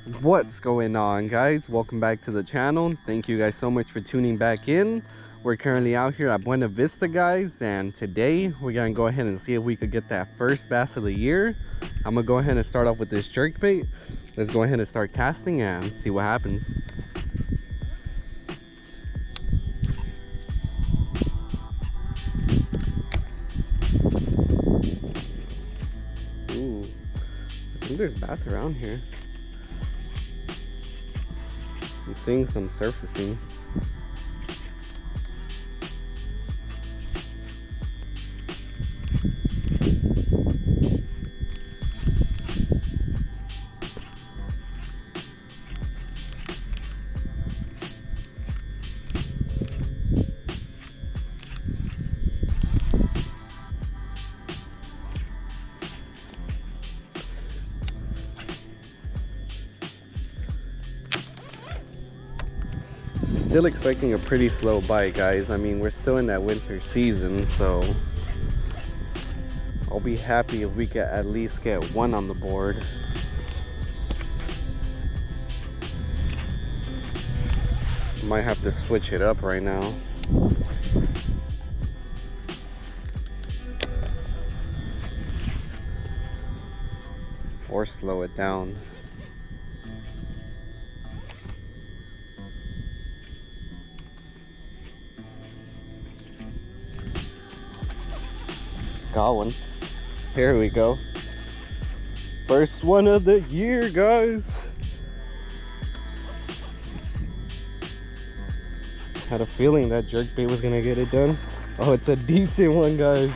What's going on, guys? Welcome back to the channel. Thank you guys so much for tuning back in. We're currently out here at Buena Vista, guys, and today we're gonna go ahead and see if we could get that first bass of the year. I'm gonna go ahead and start off with this jerkbait. Let's go ahead and start casting and see what happens. Ooh, I think there's bass around here. I'm seeing some surfacing. Still expecting a pretty slow bite, guys. I mean, we're still in that winter season, so I'll be happy if we can at least get one on the board. Might have to switch it up right now. Or slow it down. Got one. Here we go. First one of the year, guys. Had a feeling that jerkbait was gonna get it done. Oh, it's a decent one, guys.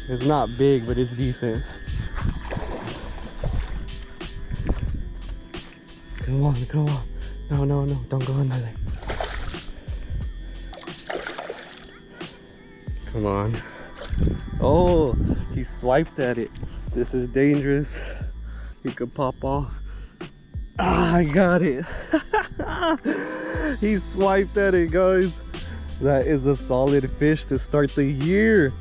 It's not big, but it's decent. Come on, come on. No, no, no, don't go in there. Come on. Oh, he swiped at it. This is dangerous. He could pop off. Ah, I got it. He swiped at it, guys. That is a solid fish to start the year.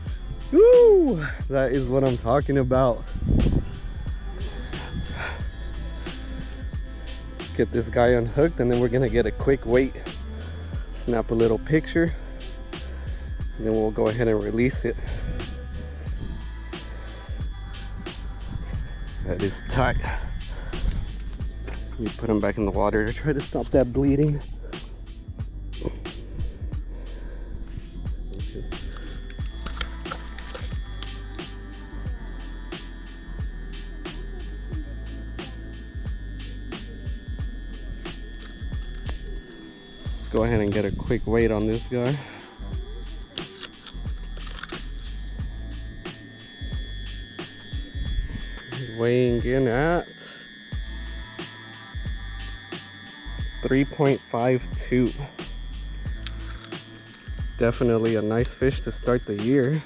Woo! That is what I'm talking about. Let's get this guy unhooked and then we're gonna get a quick weight. Snap a little picture. And then we'll go ahead and release it. That is tight. We put him back in the water to try to stop that bleeding. Let's go ahead and get a quick weight on this guy. Weighing in at 3.52. Definitely a nice fish to start the year.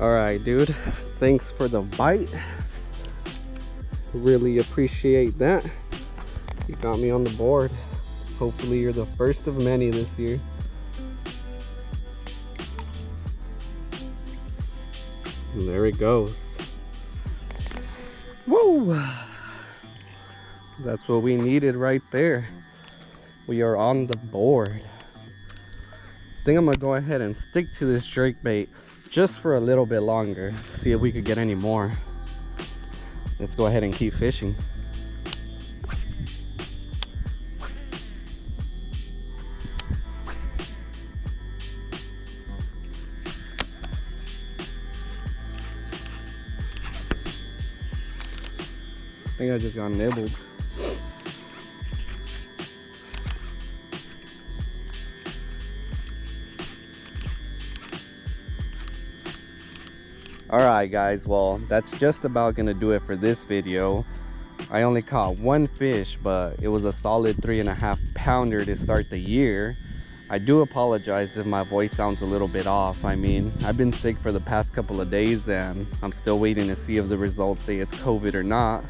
All right, dude. Thanks for the bite. Really appreciate that. You got me on the board. Hopefully you're the first of many this year. And there it goes. Woo! That's what we needed right there. We are on the board. I think I'm gonna go ahead and stick to this jerkbait just for a little bit longer. See if we could get any more. Let's go ahead and keep fishing. I think I just got nibbled. Alright guys, well that's just about gonna do it for this video. I only caught one fish, but it was a solid 3.5 pounder to start the year. I do apologize if my voice sounds a little bit off. I mean, I've been sick for the past couple of days and I'm still waiting to see if the results say it's COVID or not.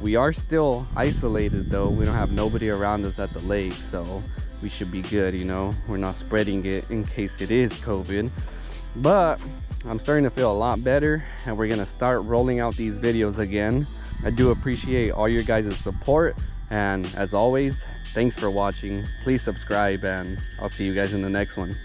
We are still isolated though. We don't have nobody around us at the lake, so we should be good, you know. We're not spreading it in case it is COVID. But I'm starting to feel a lot better, and we're gonna start rolling out these videos again. I do appreciate all your guys' support, and as always, thanks for watching. Please subscribe, and I'll see you guys in the next one.